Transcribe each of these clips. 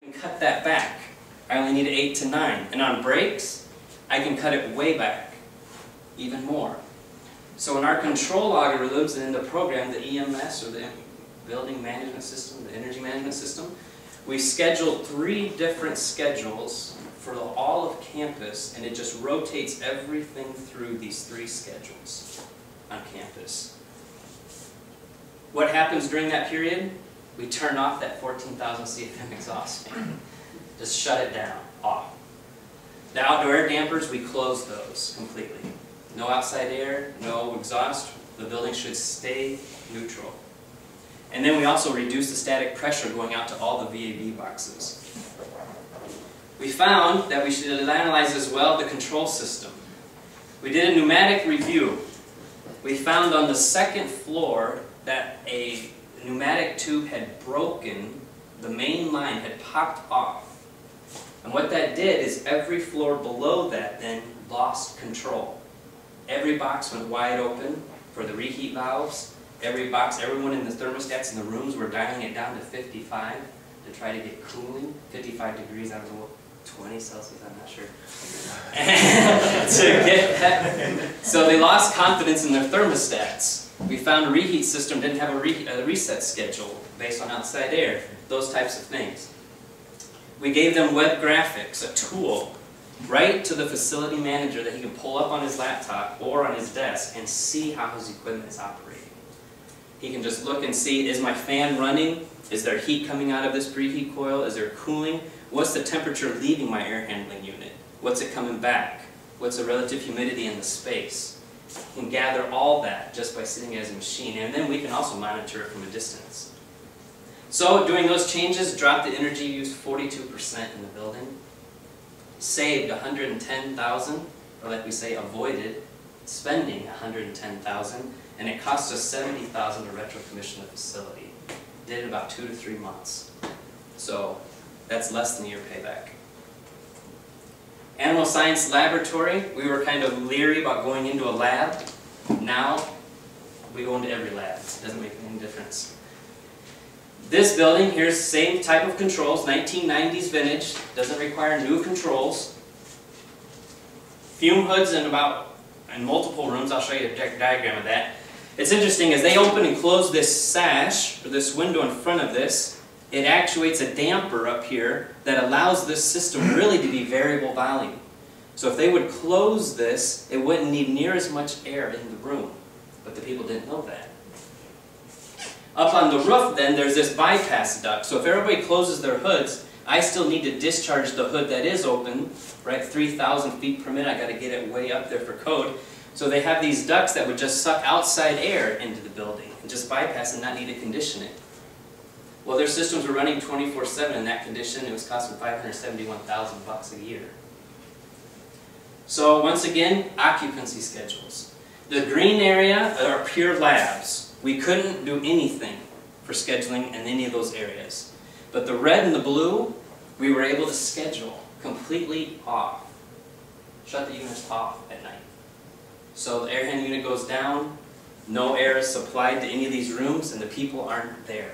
And cut that back. I only need 8 to 9. And on brakes, I can cut it way back, even more. So in our control algorithms and in the program, the EMS, or the building management system, the energy management system, we scheduled 3 different schedules for all of campus, and it just rotates everything through these 3 schedules on campus. What happens during that period? We turn off that 14,000 CFM exhaust fan. Just shut it down, off. The outdoor air dampers, we close those completely. No outside air, no exhaust. The building should stay neutral. And then we also reduce the static pressure going out to all the VAB boxes. We found that we should analyze as well the control system. We did a pneumatic review. We found on the 2nd floor that a pneumatic tube had broken, the main line had popped off. And what that did is every floor below that then lost control. Every box went wide open for the reheat valves. Every box, everyone in the thermostats in the rooms were dialing it down to 55 to try to get cooling. 55 degrees, I don't know, 20 Celsius, I'm not sure. To get that. So they lost confidence in their thermostats. We found a reheat system didn't have a reset schedule based on outside air, those types of things. We gave them web graphics, a tool, right to the facility manager that he can pull up on his laptop or on his desk and see how his equipment is operating. He can just look and see, is my fan running? Is there heat coming out of this preheat coil? Is there cooling? What's the temperature leaving my air handling unit? What's it coming back? What's the relative humidity in the space? He can gather all that just by sitting as a machine, and then we can also monitor it from a distance. So doing those changes dropped the energy use 42% in the building, saved 110,000, or like we say, avoided spending 110,000, and it cost us 70,000 to retrocommission the facility. Did it about 2 to 3 months. So that's less than a year payback. Animal Science Laboratory, we were kind of leery about going into a lab. Now, we go into every lab. It doesn't make any difference. This building, here's the same type of controls, 1990s vintage, doesn't require new controls. Fume hoods in multiple rooms, I'll show you a diagram of that. It's interesting, as they open and close this sash, or this window in front of this, it actuates a damper up here that allows this system really to be variable volume. So if they would close this, it wouldn't need near as much air in the room. But the people didn't know that. Up on the roof then, there's this bypass duct. So if everybody closes their hoods, I still need to discharge the hood that is open, right? 3,000 feet per minute, I got to get it way up there for code. So they have these ducts that would just suck outside air into the building and just bypass and not need to condition it. Well, their systems were running 24/7 in that condition. It was costing $571,000 a year. So once again, occupancy schedules. The green area are pure labs. We couldn't do anything for scheduling in any of those areas. But the red and the blue, we were able to schedule completely off. Shut the units off at night. So the air handling unit goes down, no air is supplied to any of these rooms, and the people aren't there.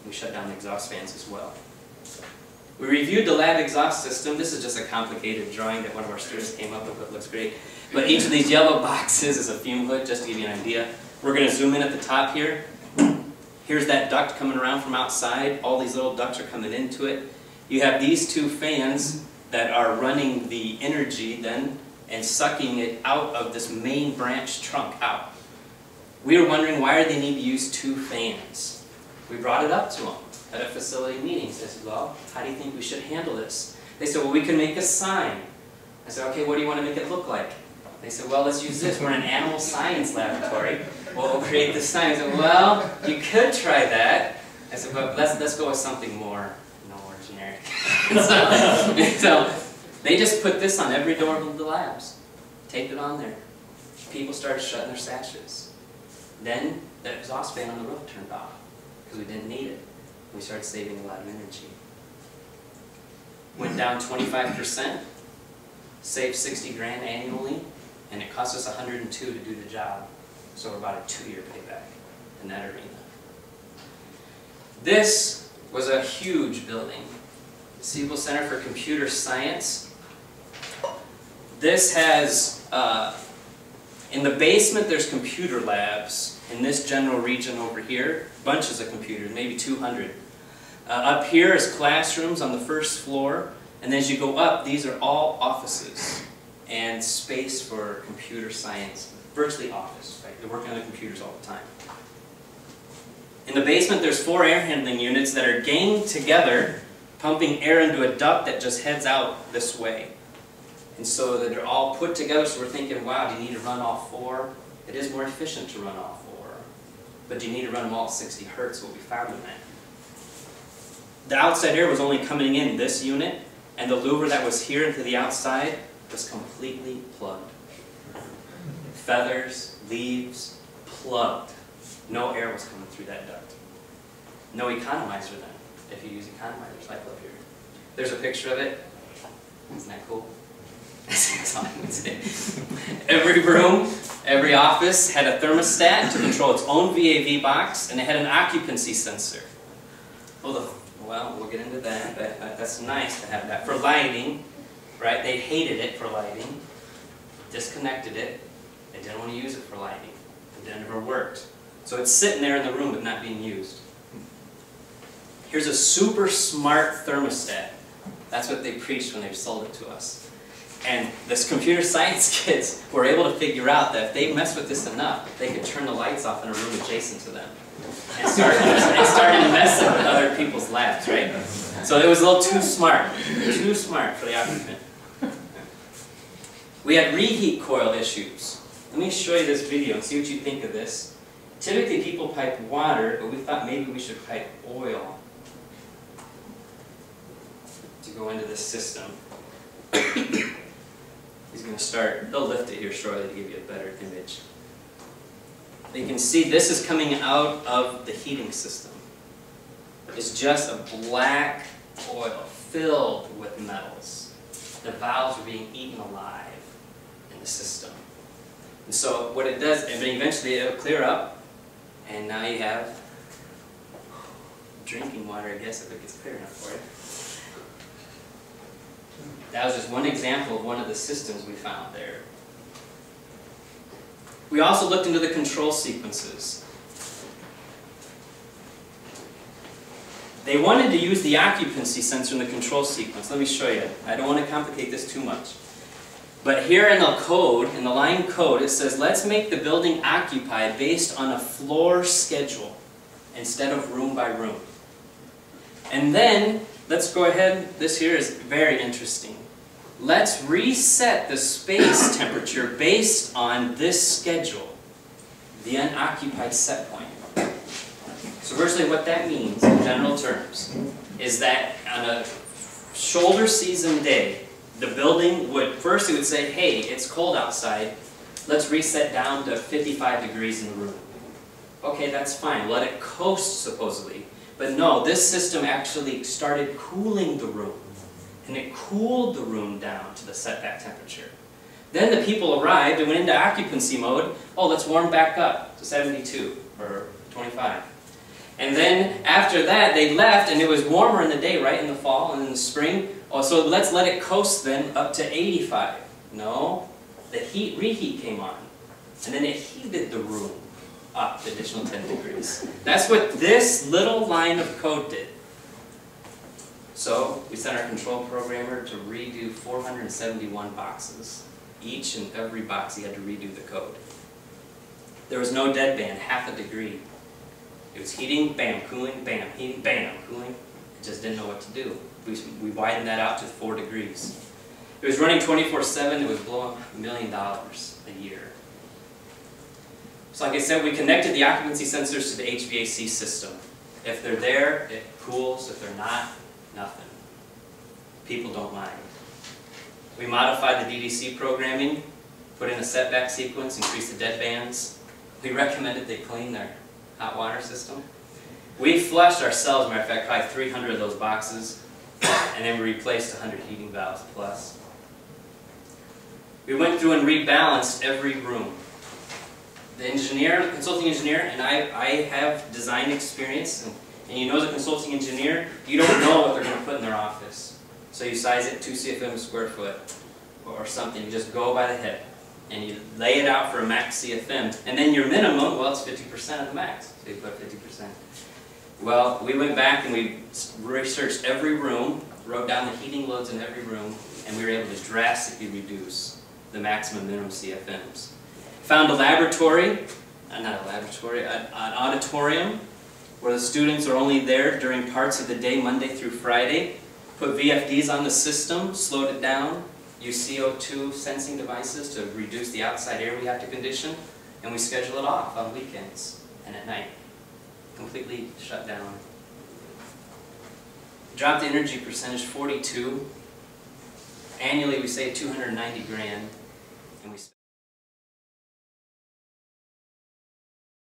We shut down the exhaust fans as well. We reviewed the lab exhaust system. This is just a complicated drawing that one of our students came up with, but it looks great. But each of these yellow boxes is a fume hood, just to give you an idea. We're going to zoom in at the top here. Here's that duct coming around from outside. All these little ducts are coming into it. You have these 2 fans that are running the energy then and sucking it out of this main branch trunk out. We were wondering, why do they need to use 2 fans? We brought it up to them at a facility meeting. I said, well, how do you think we should handle this? They said, well, we can make a sign. I said, okay, what do you want to make it look like? They said, well, let's use this. We're in an animal science laboratory. Well, we'll create this sign. I said, well, you could try that. I said, but let's go with something more generic. So they just put this on every door of the labs. Taped it on there. People started shutting their sashes. Then the exhaust fan on the roof turned off, because we didn't need it. We started saving a lot of energy. Went down 25%, saved 60 grand annually, and it cost us 102 to do the job. So we're about a 2-year payback in that arena. This was a huge building. Siebel Center for Computer Science. This has, in the basement there's computer labs. In this general region over here, bunches of computers, maybe 200. Up here is classrooms on the first floor, and as you go up, these are all offices and space for computer science, virtually office, right? They're working on the computers all the time. In the basement, there's 4 air handling units that are ganged together, pumping air into a duct that just heads out this way. And so that they're all put together, so we're thinking, wow, do you need to run all 4? It is more efficient to run all 4. But do you need to run them all at 60 hertz, what we found in that. The outside air was only coming in this unit, and the louver that was here into the outside was completely plugged. Feathers, leaves, plugged. No air was coming through that duct. No economizer then, if you use economizers like up here. There's a picture of it. Isn't that cool? That's all I would say. Every room, every office had a thermostat to control its own VAV box, and it had an occupancy sensor. Well, we'll get into that, but that's nice to have that. For lighting, right, they hated it for lighting, disconnected it, they didn't want to use it for lighting. It never worked. So it's sitting there in the room but not being used. Here's a super smart thermostat. That's what they preached when they sold it to us. And this computer science kids were able to figure out that if they messed with this enough, they could turn the lights off in a room adjacent to them. And started messing with other people's labs, right? So it was a little too smart for the occupant. We had reheat coil issues. Let me show you this video and see what you think of this. Typically people pipe water, but we thought maybe we should pipe oil to go into this system. He's going to start, they'll lift it here shortly to give you a better image. You can see this is coming out of the heating system. It's just a black oil filled with metals. The valves are being eaten alive in the system. And so what it does, and eventually it'll clear up, and now you have drinking water, I guess, if it gets clear enough for you. That was just one example of one of the systems we found there. We also looked into the control sequences. They wanted to use the occupancy sensor in the control sequence. Let me show you. I don't want to complicate this too much. But here in the code, in the line code, it says, let's make the building occupied based on a floor schedule instead of room by room. And then, let's go ahead, this here is very interesting. Let's reset the space temperature based on this schedule, the unoccupied set point. So virtually what that means, in general terms, is that on a shoulder season day, the building would, first it would say, hey, it's cold outside, let's reset down to 55 degrees in the room. Okay, that's fine, let it coast supposedly. But no, this system actually started cooling the room. And it cooled the room down to the setback temperature. Then the people arrived and went into occupancy mode. Oh, let's warm back up to 72 or 25. And then after that, they left and it was warmer in the day, right, in the fall and in the spring. Oh, so let's let it coast then up to 85. No, the reheat came on. And then it heated the room up an additional 10 degrees. That's what this little line of code did. So we sent our control programmer to redo 471 boxes. Each and every box he had to redo the code. There was no deadband, half a degree. It was heating, bam, cooling, bam, heating, bam, cooling. It just didn't know what to do. We widened that out to 4 degrees. It was running 24/7. It was blowing $1 million a year. So like I said, we connected the occupancy sensors to the HVAC system. If they're there, it cools. If they're not, nothing. People don't mind. We modified the DDC programming, put in a setback sequence, increased the deadbands. We recommended they clean their hot water system. We flushed ourselves, matter of fact, probably 300 of those boxes, and then we replaced 100 heating valves plus. We went through and rebalanced every room. The engineer, consulting engineer, and I have design experience And you know, as a consulting engineer, you don't know what they're going to put in their office. So you size it 2 CFM a square foot or something. You just go by the hip and you lay it out for a max CFM. And then your minimum, well, it's 50% of the max. So you put 50%. Well, we went back and we researched every room, wrote down the heating loads in every room, and we were able to drastically reduce the maximum minimum CFMs. Found a laboratory, an auditorium, where the students are only there during parts of the day, Monday through Friday. Put VFDs on the system, slowed it down, use CO2 sensing devices to reduce the outside air we have to condition, and we schedule it off on weekends and at night. Completely shut down. Dropped the energy percentage 42. Annually we save 290 grand.